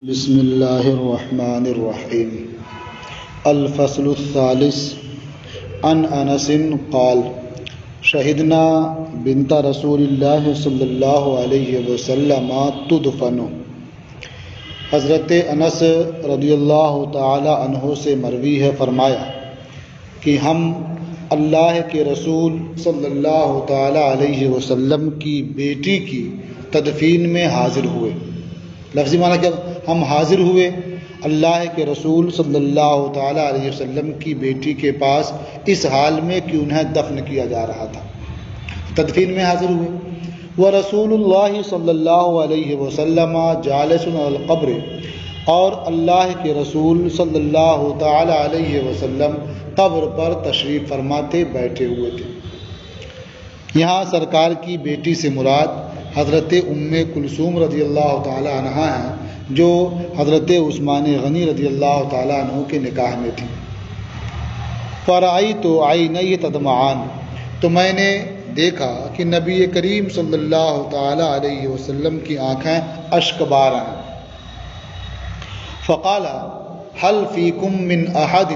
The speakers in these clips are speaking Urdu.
بسم اللہ الرحمن الرحیم الفصل الثالث عن انس قال شہدنا بنت رسول اللہ صلی اللہ علیہ وسلم تدفن۔ حضرت انس رضی اللہ تعالی عنہ سے مروی ہے، فرمایا کہ ہم اللہ کے رسول صلی اللہ تعالی علیہ وسلم کی بیٹی کی تدفین میں حاضر ہوئے۔ لفظی معنی کیا؟ ہم حاضر ہوئے اللہ کے رسول صلی اللہ تعالی علیہ وسلم کی بیٹی کے پاس اس حال میں کہ انہیں دفن کیا جا رہا تھا، تدفین میں حاضر ہوئے۔ ورسول اللہ صلی اللہ علیہ وسلم جالس علی القبر، اور اللہ کے رسول صلی اللہ تعالی علیہ وسلم قبر پر تشریف فرماتے بیٹھے ہوئے تھے۔ یہاں سرکار کی بیٹی سے مراد حضرت ام کلثوم رضی اللہ تعالی عنہ ہیں، جو حضرت عثمان غنی رضی اللہ تعالی عنہ کے نکاح میں تھی۔ فرأیت عینی تدمعان، تو میں نے دیکھا کہ نبی کریم صلی اللہ تعالی علیہ وسلم کی آنکھیں اشک بار ہیں۔ فقال هل فیکم من احد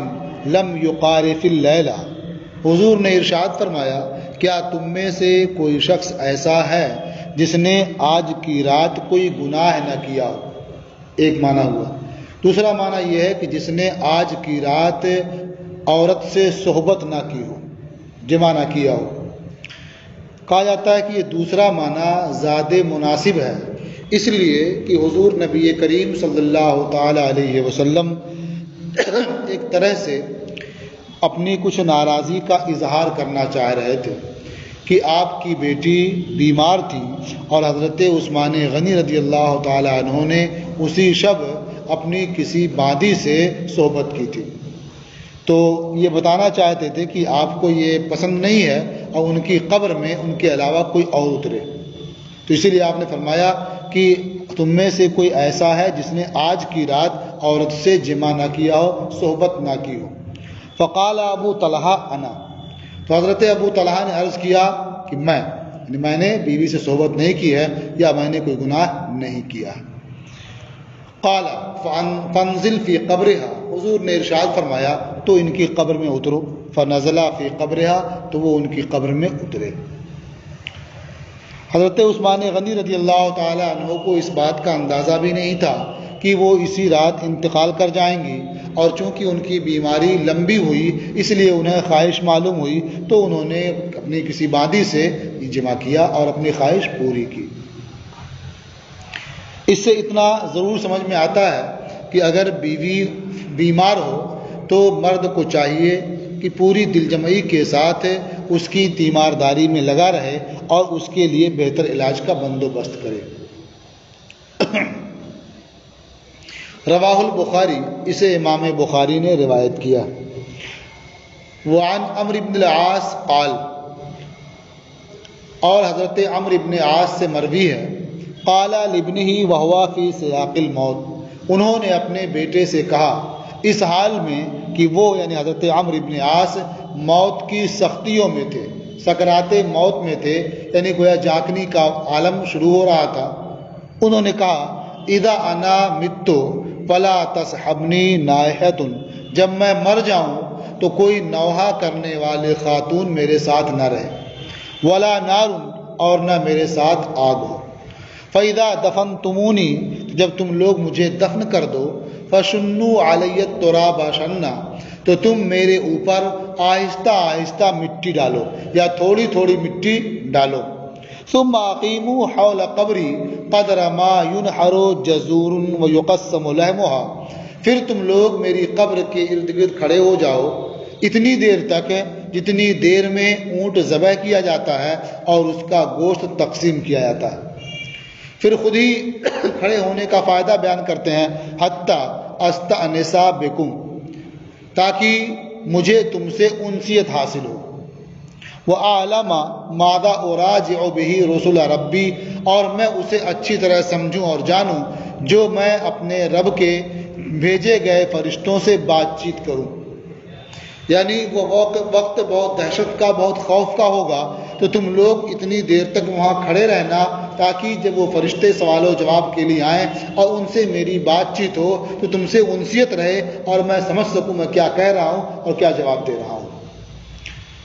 لم یقارف اللیلہ، حضور نے ارشاد فرمایا کیا تم میں سے کوئی شخص ایسا ہے جس نے آج کی رات کوئی گناہ نہ کیا ہو؟ ایک معنی ہوا۔ دوسرا معنی یہ ہے کہ جس نے آج کی رات عورت سے صحبت نہ کی ہو، جمع نہ کیا ہو۔ کہا جاتا ہے کہ یہ دوسرا معنی زیادہ مناسب ہے، اس لیے کہ حضور نبی کریم صلی اللہ تعالی علیہ وسلم ایک طرح سے اپنی کچھ ناراضی کا اظہار کرنا چاہ رہے تھے کہ آپ کی بیٹی بیمار تھی اور حضرت عثمان غنی رضی اللہ تعالی عنہ نے اسی شب اپنی کسی باندی سے صحبت کی تھی، تو یہ بتانا چاہتے تھے کہ آپ کو یہ پسند نہیں ہے اور ان کی قبر میں ان کے علاوہ کوئی اور اترے، تو اسی لیے آپ نے فرمایا کہ تم میں سے کوئی ایسا ہے جس نے آج کی رات عورت سے جمع نہ کیا ہو، صحبت نہ کی ہو۔ فقال ابو طلحہ انا، تو حضرت ابو طلحہ نے عرض کیا کہ میں نے بیوی سے صحبت نہیں کی ہے یا میں نے کوئی گناہ نہیں کیا۔ قال فانزل فی قبرها، حضور نے ارشاد فرمایا تو ان کی قبر میں اترو۔ فنزل فی قبرها، تو وہ ان کی قبر میں اترے۔ حضرت عثمان غنی رضی اللہ تعالی عنہ کو اس بات کا اندازہ بھی نہیں تھا کہ وہ اسی رات انتقال کر جائیں گی، اور چونکہ ان کی بیماری لمبی ہوئی اس لیے انہیں خواہش معلوم ہوئی، تو انہوں نے اپنی کسی باندی سے جمع کیا اور اپنی خواہش پوری کی۔ اس سے اتنا ضرور سمجھ میں آتا ہے کہ اگر بیوی بیمار ہو تو مرد کو چاہیے کہ پوری دل جمعی کے ساتھ اس کی تیمارداری میں لگا رہے اور اس کے لیے بہتر علاج کا بندوبست کرے۔ رواہ البخاری، اسے امام بخاری نے روایت کیا۔ وعن عمرو بن العاص قال، اور حضرت عمرو بن عاص سے مروی ہے، قال لابنہ وہو فی سیاق الموت، انہوں نے اپنے بیٹے سے کہا اس حال میں کہ وہ یعنی حضرت عمرو بن عاص موت کی سختیوں میں تھے، سکرات موت میں تھے، یعنی گویا جاگنی کا عالم شروع ہو رہا تھا۔ انہوں نے کہا اذا انا مت فلا تصحبنی نائحۃ، جب میں مر جاؤں تو کوئی نوحہ کرنے والے خاتون میرے ساتھ نہ رہے، ولا نار، اور نہ میرے ساتھ آگ ہو۔ فاذا دفنتمونی، جب تم لوگ مجھے دفن کر دو، فشنوا علی التراب شنا، تو تم میرے اوپر آہستہ آہستہ مٹی ڈالو یا تھوڑی تھوڑی مٹی ڈالو۔ ثم اقیموا حول قبری قدر ما ينحر جزور ويقسم لحمها، پھر تم لوگ میری قبر کے ارد گرد کھڑے ہو جاؤ اتنی دیر تک جتنی دیر میں اونٹ ذبح کیا جاتا ہے اور اس کا گوشت تقسیم کیا جاتا ہے۔ پھر خود ہی کھڑے ہونے کا فائدہ بیان کرتے ہیں، حتی استأنس بکم، تاکہ مجھے تم سے انسیت حاصل ہو۔ وَأَعْلَمَ مَاذَا أُرَاجِعُ بِهِ رُسُلَ رَبِّي، اور میں اسے اچھی طرح سمجھوں اور جانوں جو میں اپنے رب کے بھیجے گئے فرشتوں سے بات چیت کروں۔ یعنی وہ وقت بہت دہشت کا، بہت خوف کا ہوگا تو تم لوگ اتنی دیر تک وہاں کھڑے رہنا تاکہ جب وہ فرشتے سوال و جواب کے لیے آئیں اور ان سے میری بات چیت ہو تو تم سے انسیت رہے اور میں سمجھ سکوں میں کیا کہہ رہا ہوں اور کیا جواب دے رہا ہوں۔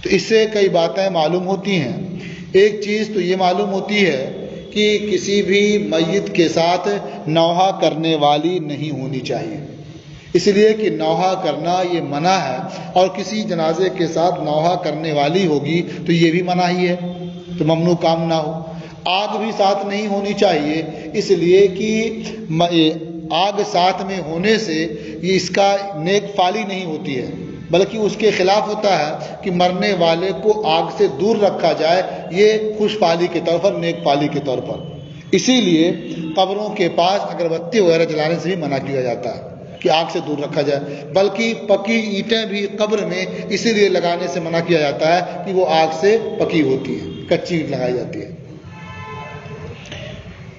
تو اس سے کئی باتیں معلوم ہوتی ہیں۔ ایک چیز تو یہ معلوم ہوتی ہے کہ کسی بھی میت کے ساتھ نوحہ کرنے والی نہیں ہونی چاہیے، اس لیے کہ نوحہ کرنا یہ منع ہے، اور کسی جنازے کے ساتھ نوحہ کرنے والی ہوگی تو یہ بھی منع ہی ہے، تو ممنوع کام نہ ہو۔ آگ بھی ساتھ نہیں ہونی چاہیے، اس لیے کہ آگ ساتھ میں ہونے سے یہ اس کا نیک فالی نہیں ہوتی ہے، بلکہ اس کے خلاف ہوتا ہے کہ مرنے والے کو آگ سے دور رکھا جائے، یہ خوش فالی کے طور پر، نیک فالی کے طور پر۔ اسی لیے قبروں کے پاس اگربتی وغیرہ جلانے سے بھی منع کیا جاتا ہے کہ آگ سے دور رکھا جائے، بلکہ پکی اینٹیں بھی قبر میں اسی لیے لگانے سے منع کیا جاتا ہے کہ وہ آگ سے پکی ہوتی ہے، کچی اینٹ لگائی جاتی ہے۔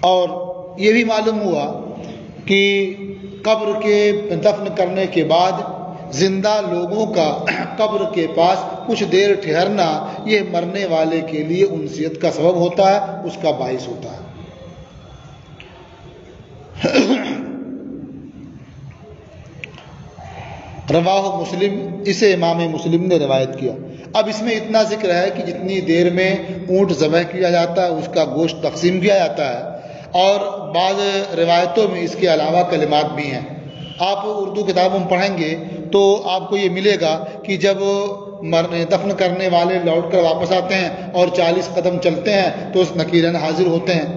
اور یہ بھی معلوم ہوا کہ قبر کے دفن کرنے کے بعد زندہ لوگوں کا قبر کے پاس کچھ دیر ٹھہرنا یہ مرنے والے کے لیے انسیت کا سبب ہوتا ہے، اس کا باعث ہوتا ہے۔ رواہ مسلم، اسے امام مسلم نے روایت کیا۔ اب اس میں اتنا ذکر ہے کہ جتنی دیر میں اونٹ ذبح کیا جاتا ہے اس کا گوشت تقسیم کیا جاتا ہے، اور بعض روایتوں میں اس کے علاوہ کلمات بھی ہیں۔ آپ اردو کتابوں میں پڑھیں گے تو آپ کو یہ ملے گا کہ جب دفن کرنے والے لوٹ کر واپس آتے ہیں اور 40 قدم چلتے ہیں تو اس نکیرین حاضر ہوتے ہیں۔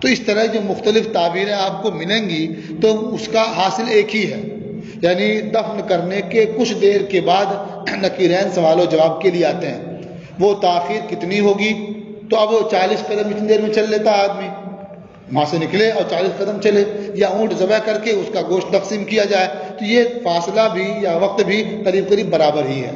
تو اس طرح جو مختلف تعبیریں آپ کو ملیں گی تو اس کا حاصل ایک ہی ہے، یعنی دفن کرنے کے کچھ دیر کے بعد نکیرین سوال و جواب کے لیے آتے ہیں۔ وہ تاخیر کتنی ہوگی؟ تو اب 40 قدم اتنی دیر میں چل لیتا ہے آدمی، وہاں سے نکلے اور 40 قدم چلے، یا اونٹ ذبح کر کے اس کا گوشت تقسیم کیا جائے، تو یہ فاصلہ بھی یا وقت بھی قریب قریب برابر ہی ہے۔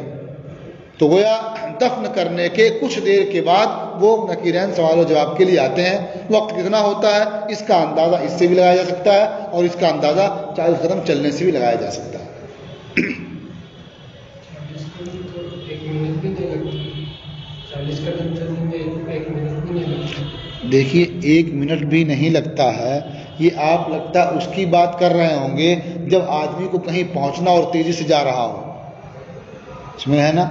تو گویا دفن کرنے کے کچھ دیر کے بعد وہ نکیرین سوال و جواب کے لیے آتے ہیں۔ وقت کتنا ہوتا ہے اس کا اندازہ اس سے بھی لگایا جا سکتا ہے، اور اس کا اندازہ 40 قدم چلنے سے بھی لگایا جا سکتا ہے۔ دیکھیے 1 منٹ بھی نہیں لگتا ہے، یہ آپ لگتا ہے اس کی بات کر رہے ہوں گے جب آدمی کو کہیں پہنچنا اور تیزی سے جا رہا ہو، سمجھ رہے ہیں نا؟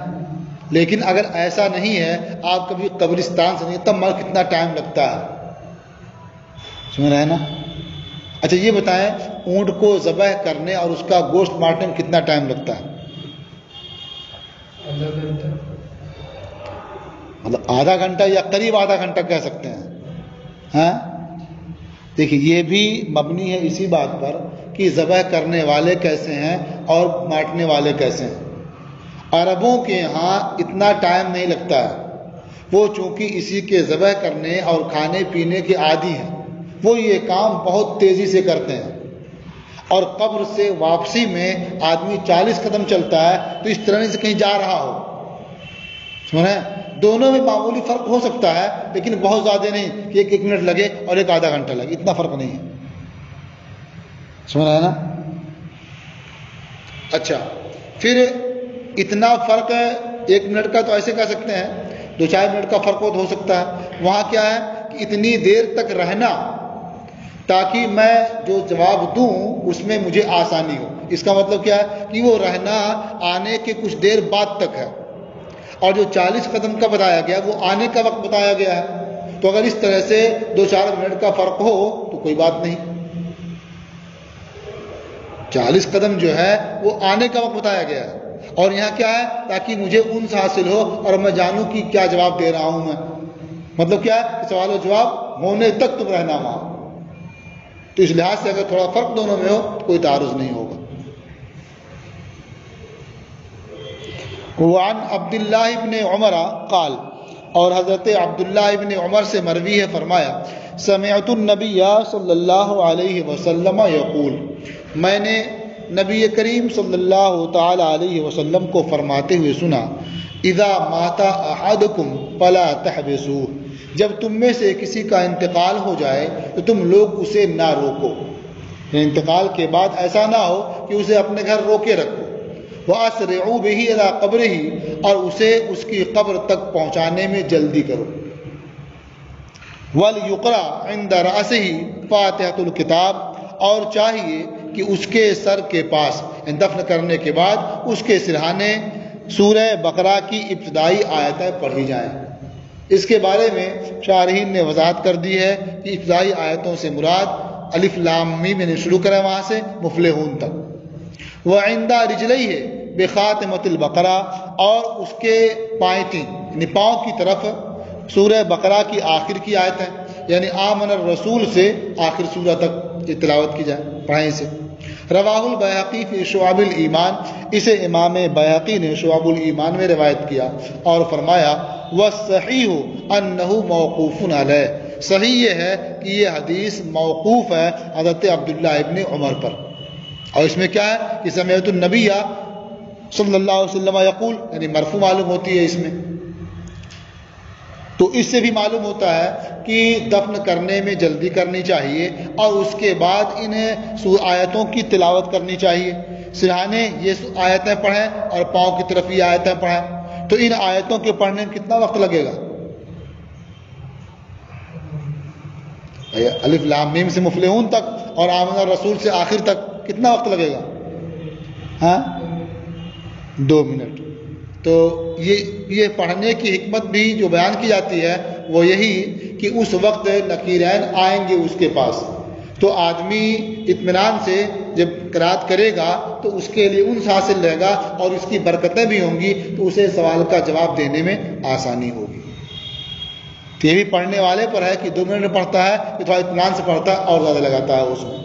لیکن اگر ایسا نہیں ہے، آپ کبھی قبرستان سے نہیں، تب مر کتنا ٹائم لگتا ہے، سمجھ رہے ہیں نا؟ اچھا یہ بتائیں اونٹ کو ذبح کرنے اور اس کا گوشت مارنے میں کتنا ٹائم لگتا ہے؟ مطلب آدھا گھنٹہ یا قریب آدھا گھنٹہ کہہ سکتے ہیں۔ ہاں دیکھیے یہ بھی مبنی ہے اسی بات پر کہ ذبح کرنے والے کیسے ہیں اور مارنے والے کیسے ہیں۔ عربوں کے ہاں اتنا ٹائم نہیں لگتا ہے، وہ چونکہ اسی کے ذبح کرنے اور کھانے پینے کے عادی ہیں، وہ یہ کام بہت تیزی سے کرتے ہیں۔ اور قبر سے واپسی میں آدمی 40 قدم چلتا ہے تو اس طرح سے کہیں جا رہا ہو، سنیں دونوں میں معمولی فرق ہو سکتا ہے لیکن بہت زیادہ نہیں کہ 1 منٹ لگے اور 1 آدھا گھنٹہ لگے، اتنا فرق نہیں ہے، سمجھ رہا ہے نا؟ اچھا پھر اتنا فرق ہے 1 منٹ کا تو ایسے کہہ سکتے ہیں 2-4 منٹ کا فرق ہو سکتا ہے۔ وہاں کیا ہے کہ اتنی دیر تک رہنا تاکہ میں جو جواب دوں اس میں مجھے آسانی ہو۔ اس کا مطلب کیا ہے کہ وہ رہنا آنے کے کچھ دیر بعد تک ہے، اور جو 40 قدم کا بتایا گیا وہ آنے کا وقت بتایا گیا ہے۔ تو اگر اس طرح سے 2-4 منٹ کا فرق ہو تو کوئی بات نہیں، 40 قدم جو ہے وہ آنے کا وقت بتایا گیا ہے، اور یہاں کیا ہے تاکہ مجھے انس حاصل ہو اور میں جانوں کہ کیا جواب دے رہا ہوں میں۔ مطلب کیا ہے کہ سوال و جواب ہونے تک تم رہنا وہاں۔ تو اس لحاظ سے اگر تھوڑا فرق دونوں میں ہو تو کوئی تعارض نہیں ہوگا۔ وعن عبداللہ ابن عمر قال، اور حضرت عبداللہ ابن عمر سے مروی ہے، فرمایا سمعت النبی صلی اللہ علیہ وسلم یقول، میں نے نبی کریم صلی اللہ تعالی علیہ وسلم کو فرماتے ہوئے سنا، اذا مات احدکم فلا تحبسوہ، جب تم میں سے کسی کا انتقال ہو جائے تو تم لوگ اسے نہ روکو، یعنی انتقال کے بعد ایسا نہ ہو کہ اسے اپنے گھر روکے رکھو۔ وَأَسْرِعُوا بِهِ إِلَىٰ قَبْرِهِ، اور اسے اس کی قبر تک پہنچانے میں جلدی کرو۔ وَلْيُقْرَأْ عِنْدَ رَأْسِهِ فَاتِحَةُ الْكِتَابِ، اور چاہیے کہ اس کے سر کے پاس دفن کرنے کے بعد اس کے سرہانے سورہ بقرہ کی ابتدائی آیتیں پڑھی جائیں۔ اس کے بارے میں شارحین نے وضاحت کر دی ہے کہ ابتدائی آیتوں سے مراد الف لام میم میں شروع کریں وہاں سے مفلحون تک۔ وعند رجلیہ بخاتمۃ البقرہ، اور اس کے پائیں یعنی پاؤں کی طرف سورہ بقرہ کی آخر کی آیتیں، یعنی آمن الرسول سے آخر سورہ تک تلاوت کی جائے، پڑھیں اسے۔ رواہ البیہقی فی شعب الایمان، اسے امام بیہقی نے شعب الایمان میں روایت کیا اور فرمایا والصحیح انہ موقوف علیہ، صحیح یہ ہے کہ یہ حدیث موقوف ہے حضرت عبداللہ ابن عمر پر، اور اس میں کیا ہے کہ سمعت النبی صلی اللہ علیہ وسلم یقول، یعنی مرفوع معلوم ہوتی ہے اس میں۔ تو اس سے بھی معلوم ہوتا ہے کہ دفن کرنے میں جلدی کرنی چاہیے اور اس کے بعد انہیں آیتوں کی تلاوت کرنی چاہیے۔ سرہانے یہ آیتیں پڑھیں اور پاؤں کی طرف یہ آیتیں پڑھیں، تو ان آیتوں کے پڑھنے میں کتنا وقت لگے گا؟ الف لام میم سے مفلحون تک اور آمن الرسول سے آخر تک کتنا وقت لگے گا؟ ہاں 2 منٹ۔ تو یہ پڑھنے کی حکمت بھی جو بیان کی جاتی ہے وہ یہی کہ اس وقت نکیرین آئیں گے اس کے پاس، تو آدمی اطمینان سے جب قرات کرے گا تو اس کے لیے انس حاصل رہے گا اور اس کی برکتیں بھی ہوں گی، تو اسے سوال کا جواب دینے میں آسانی ہوگی۔ تو یہ بھی پڑھنے والے پر ہے کہ 2 منٹ میں پڑھتا ہے کہ تھوڑا اطمینان سے پڑھتا ہے اور زیادہ لگاتا ہے اس میں۔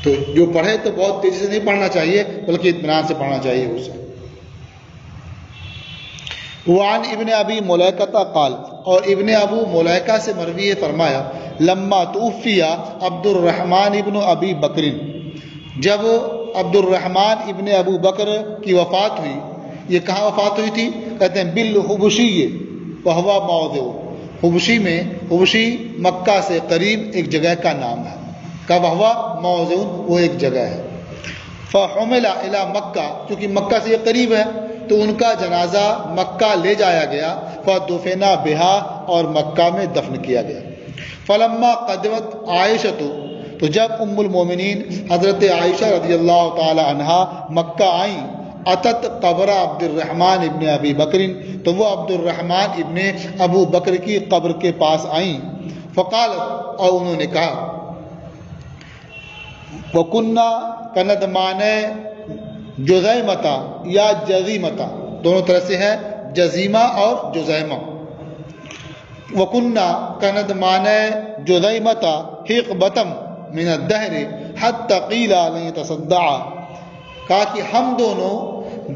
تو جو پڑھے تو بہت تیزی سے نہیں پڑھنا چاہیے بلکہ اطمینان سے پڑھنا چاہیے اسے۔ وعن ابن ابی ملیکہ قال، اور ابن ابو ملیکہ سے مروی ہے فرمایا لما توفی عبد الرحمن ابن ابی بکر، جب عبد الرحمن ابن ابو بکر کی وفات ہوئی، یہ کہاں وفات ہوئی تھی؟ کہتے ہیں بالحبشی وہو موضع، حبشی میں، حبشی مکہ سے قریب ایک جگہ کا نام ہے، کا وہو موضع وہ ایک جگہ ہے۔ فحمل الی مکہ، چونکہ مکہ سے یہ قریب ہے تو ان کا جنازہ مکہ لے جایا گیا، فدفن بہا، اور مکہ میں دفن کیا گیا۔ فلما قدمت عائشہ، تو جب ام المومنین حضرت عائشہ رضی اللہ تعالی عنہا مکہ آئیں، اتت قبر عبد الرحمن ابن ابی بکر، تو وہ عبد الرحمن ابن ابو بکر کی قبر کے پاس آئیں، فقالت، اور انہوں نے کہا، وکنہ کندمان جزیمتا یا جزیمتا، دونوں طرح سے ہے، جزیمہ اور جزیمہ۔ وکنہ کندمان جزیمتا حقبتم من الدہر حتی قیل لن يتصدع، کہا کہ ہم دونوں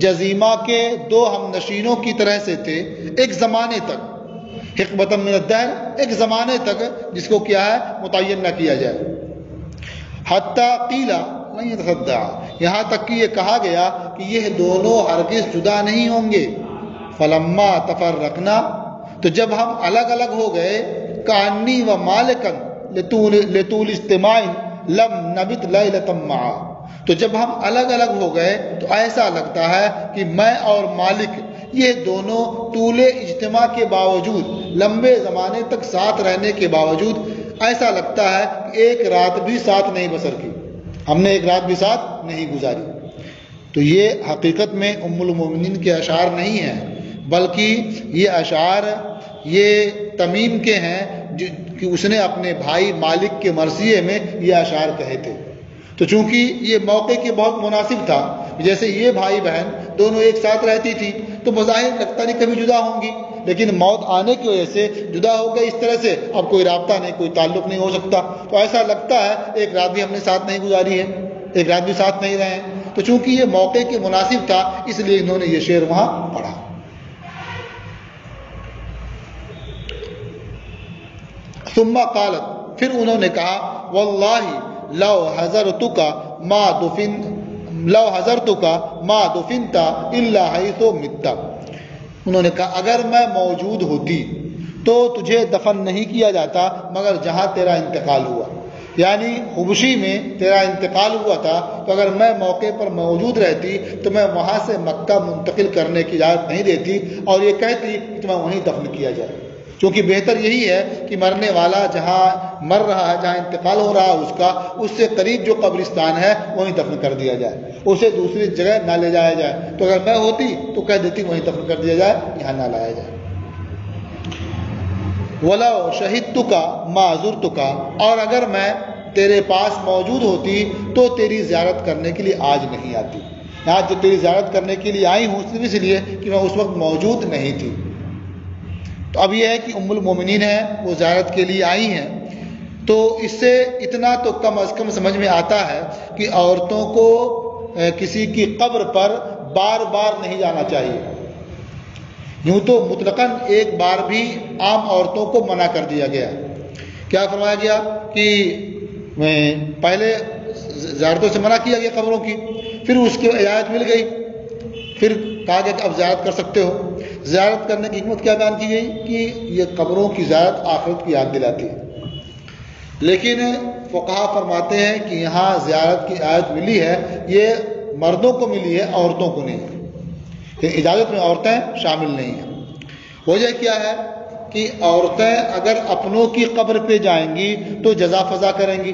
جزیمہ کے 2 ہم نشینوں کی طرح سے تھے ایک زمانے تک، حقبتم من الدہر، ایک زمانے تک جس کو کیا ہے متعین نہ کیا جائے، حتی قیل لن يتصدع، یہاں تک کہ یہ کہا گیا کہ یہ دونوں ہرگز جدا نہیں ہوں گے۔ فلما تفرقنا، تو جب ہم الگ الگ ہو گئے، کانی و مالکن لطول اجتماع لم نبت لیلۃ معا، تو جب ہم الگ الگ ہو گئے تو ایسا لگتا ہے کہ میں اور مالک یہ دونوں طول اجتماع کے باوجود، لمبے زمانے تک ساتھ رہنے کے باوجود، ایسا لگتا ہے کہ ایک رات بھی ساتھ نہیں بسر کی، ہم نے ایک رات بھی ساتھ نہیں گزاری۔ تو یہ حقیقت میں ام المومنین کے اشعار نہیں ہیں، بلکہ یہ اشعار یہ تمیم کے ہیں کہ اس نے اپنے بھائی مالک کے مرثیے میں یہ اشعار کہے تھے۔ تو چونکہ یہ موقع کے بہت مناسب تھا، جیسے یہ بھائی بہن دونوں ایک ساتھ رہتی تھی تو بظاہر لگتا نہیں کبھی جدا ہوں گی، لیکن موت آنے کی وجہ سے جدا ہو گئے، اس طرح سے اب کوئی رابطہ نہیں، کوئی تعلق نہیں ہو سکتا، تو ایسا لگتا ہے ایک رات بھی ہم نے ساتھ نہیں گزاری ہے، ایک رات بھی ساتھ نہیں رہے ہیں۔ تو چونکہ یہ موقع کے مناسب تھا اس لیے انہوں نے یہ شعر وہاں پڑھا۔ ثم قالت، پھر انہوں نے کہا، واللہ لو حضرتک ما دفنت الا حیث مت، انہوں نے کہا اگر میں موجود ہوتی تو تجھے دفن نہیں کیا جاتا مگر جہاں تیرا انتقال ہوا، یعنی حبشی میں تیرا انتقال ہوا تھا، تو اگر میں موقع پر موجود رہتی تو میں وہاں سے مکہ منتقل کرنے کی اجازت نہیں دیتی اور یہ کہتی کہ تمہیں وہیں دفن کیا جائے، کیونکہ بہتر یہی ہے کہ مرنے والا جہاں مر رہا ہے، جہاں انتقال ہو رہا ہے اس کا، اس سے قریب جو قبرستان ہے وہیں دفن کر دیا جائے، اسے دوسری جگہ نہ لے جایا جائے۔ تو اگر میں ہوتی تو کہہ دیتی وہیں دفن کر دیا جائے، یہاں نہ لایا جائے۔ وَلَوْ شَهِدْتُكَ مَا زُرْتُكَ، اور اگر میں تیرے پاس موجود ہوتی تو تیری زیارت کرنے کے لیے آج نہیں آتی۔ آج جو تیری زیارت کرنے کے لیے آئی ہوں صرف اس لیے کہ میں اس وقت موجود نہیں تھی۔ تو اب یہ ہے کہ ام المومنین ہیں، وہ زیارت کے لیے آئی ہیں، تو اس سے اتنا تو کم از کم سمجھ میں آتا ہے کہ عورتوں کو کسی کی قبر پر بار بار نہیں جانا چاہیے۔ یوں تو مطلقاً ایک بار بھی عام عورتوں کو منع کر دیا گیا۔ کیا فرمایا گیا کہ پہلے زیارتوں سے منع کیا گیا قبروں کی، پھر اس کی اجازت مل گئی، پھر کہا گیا کہ اب زیارت کر سکتے ہو۔ زیارت کرنے کی حکمت کیا بیان کی گئی کہ یہ قبروں کی زیارت آخرت کی یاد دلاتی ہے۔ لیکن فقہا فرماتے ہیں کہ یہاں زیارت کی اجازت ملی ہے، یہ مردوں کو ملی ہے، عورتوں کو نہیں، اجازت میں عورتیں شامل نہیں ہیں۔ وجہ کیا ہے کہ عورتیں اگر اپنوں کی قبر پہ جائیں گی تو جزا فضا کریں گی،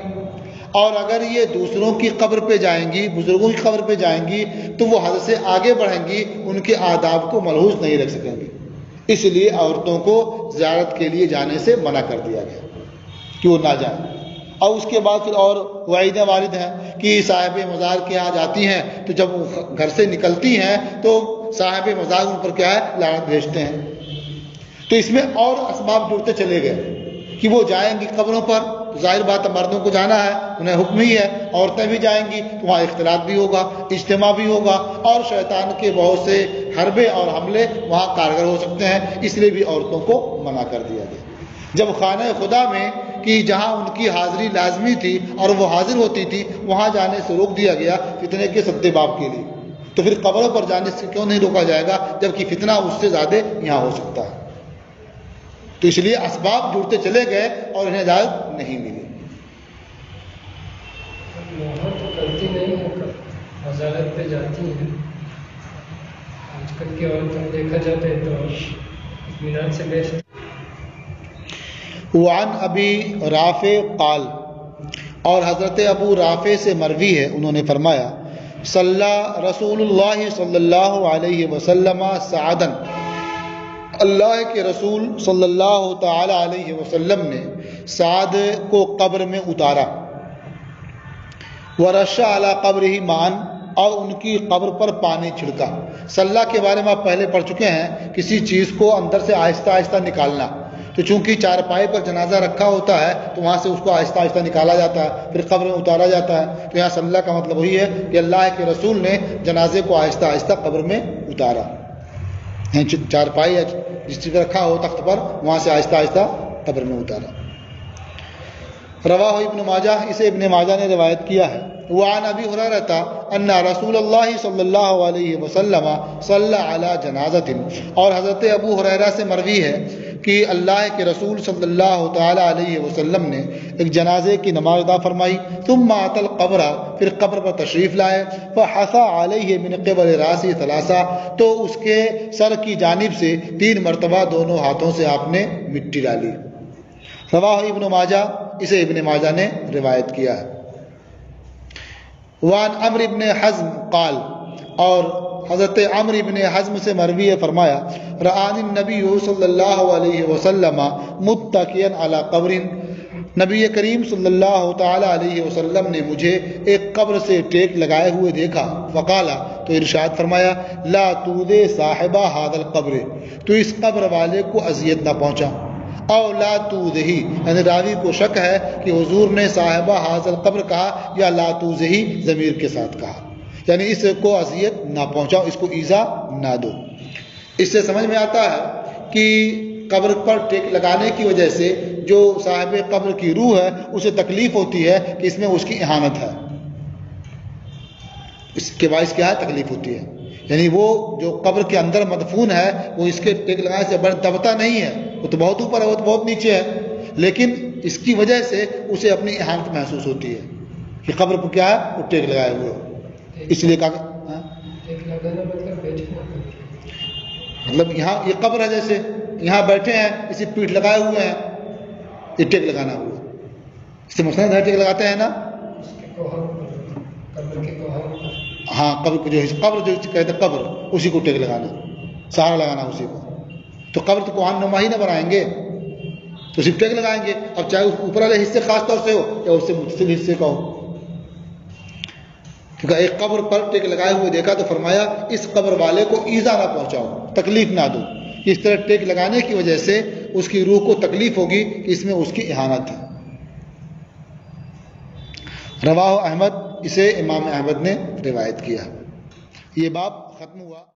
اور اگر یہ دوسروں کی قبر پہ جائیں گی، بزرگوں کی قبر پہ جائیں گی، تو وہ حد سے آگے بڑھیں گی، ان کے آداب کو ملحوظ نہیں رکھ سکیں گی۔ اس لیے عورتوں کو زیارت کے لیے جانے سے منع کر دیا گیا کہ وہ نہ جائیں۔ اور اس کے بعد پھر اور وعیدیں وارد ہیں کہ صاحب مزار کے یہاں جاتی ہیں تو جب وہ گھر سے نکلتی ہیں تو صاحب مزار ان پر کیا ہے، لعنت بھیجتے ہیں۔ تو اس میں اور اسباب جڑتے چلے گئے کہ وہ جائیں گی قبروں پر، ظاہر بات ہے مردوں کو جانا ہے، انہیں حکم ہی ہے، عورتیں بھی جائیں گی تو وہاں اختلاط بھی ہوگا، اجتماع بھی ہوگا، اور شیطان کے بہت سے حربے اور حملے وہاں کارگر ہو سکتے ہیں، اس لیے بھی عورتوں کو منع کر دیا گیا۔ جب خانہ خدا میں کہ جہاں ان کی حاضری لازمی تھی اور وہ حاضر ہوتی تھی، وہاں جانے سے روک دیا گیا فتنے کے سد باب کے لیے، تو پھر قبروں پر جانے سے کیوں نہیں روکا جائے گا جبکہ فتنہ اس سے زیادہ یہاں ہو سکتا ہے؟ تو اس لیے اسباب جڑتے چلے گئے اور انہیں اجازت نہیں ملی۔ تو کرتی نہیں ہے، وزارت پہ جاتی ہیں۔ آج کل کی عورتوں دیکھا جاتا ہے تو اطمینان سے بیچ۔ وعن ابی رافع قال، اور حضرت ابو رافع سے مروی ہے، انہوں نے فرمایا صلی رسول اللہ صلی اللہ علیہ وسلم سعدن، اللہ کے رسول صلی اللہ تعالی علیہ وسلم نے سعد کو قبر میں اتارا، ورش علی قبرہ ماء، اور ان کی قبر پر پانی چھڑکا۔ صلی کے بارے میں آپ پہلے پڑھ چکے ہیں، کسی چیز کو اندر سے آہستہ آہستہ نکالنا، تو چونکہ چارپائی پر جنازہ رکھا ہوتا ہے تو وہاں سے اس کو آہستہ آہستہ نکالا جاتا ہے، پھر قبر میں اتارا جاتا ہے۔ تو یہاں صلی اللہ کا مطلب وہی ہے کہ اللہ کے رسول نے جنازے کو آہستہ آہستہ قبر میں اتارا، چارپائی جس چیز رکھا ہو تخت پر، وہاں سے آہستہ آہستہ قبر میں اتارا۔ رواہ ابن ماجہ، اسے ابن ماجہ نے روایت کیا ہے۔ وعن ابی ہریرہ ان رسول اللہ صلی اللہ علیہ وسلم صلی علی جنازۃ، اور حضرت ابو ہریرہ سے مروی ہے کہ اللہ کے رسول صلی اللہ تعالی علیہ وسلم نے ایک جنازے کی نماز ادا فرمائی، ثم اتى القبر، پھر قبر پر تشریف لائے، فحثى علیہ من قبل راسہ ثلاثہ، تو اس کے سر کی جانب سے 3 مرتبہ دونوں ہاتھوں سے آپ نے مٹی ڈالی۔ رواہ ابن ماجہ، اسے ابن ماجہ نے روایت کیا ہے۔ وعن عمرو بن حزم قال، اور حضرت عمرو بن حزم سے مروی ہے، فرمایا رآنی النبی صلی اللہ علیہ وسلم متکئا علی قبر، نبی کریم صلی اللہ تعالی علیہ وسلم نے مجھے ایک قبر سے ٹیک لگائے ہوئے دیکھا، فقالا، تو ارشاد فرمایا لا تؤذی صاحب هذا القبر، تو اس قبر والے کو اذیت نہ پہنچا، او لا تؤذی، یعنی راوی کو شک ہے کہ حضور نے صاحب هذا القبر کہا یا لا تؤذی ضمیر کے ساتھ کہا، یعنی اس کو اذیت نہ پہنچاؤ، اس کو ایذا نہ دو۔ اس سے سمجھ میں آتا ہے کہ قبر پر ٹیک لگانے کی وجہ سے جو صاحب قبر کی روح ہے اسے تکلیف ہوتی ہے کہ اس میں اس کی اہانت ہے، اس کے باعث کیا ہے، تکلیف ہوتی ہے، یعنی وہ جو قبر کے اندر مدفون ہے وہ اس کے ٹیک لگانے سے دبتا نہیں ہے، وہ تو بہت اوپر ہے، وہ تو بہت نیچے ہے، لیکن اس کی وجہ سے اسے اپنی اہانت محسوس ہوتی ہے کہ قبر پر کیا ہے، وہ ٹیک لگائے ہوئے ہو، اس لیے کہا مطلب یہاں یہ قبر ہے، جیسے یہاں بیٹھے ہیں اسی پیٹھ لگائے ہوئے ہیں، یہ ٹیک لگانا ہوا، اس سے مثلاً ٹیک لگاتے ہیں نا، ہاں قبر کو قبر جو کہتے ہیں قبر، اسی کو ٹیک لگانا، سہارا لگانا اسی کو، تو قبر تو کوہان نما ہی نہ بنائیں گے، تو صرف ٹیک لگائیں گے، اب چاہے اس اوپر والے حصے خاص طور سے ہو یا اس سے متصل حصے کا ہو، کیونکہ ایک قبر پر ٹیک لگائے ہوئے دیکھا تو فرمایا اس قبر والے کو ایذا نہ پہنچاؤ، تکلیف نہ دو، اس طرح ٹیک لگانے کی وجہ سے اس کی روح کو تکلیف ہوگی کہ اس میں اس کی اہانت ہے۔ رواہ احمد، اسے امام احمد نے روایت کیا۔ یہ باب ختم ہوا۔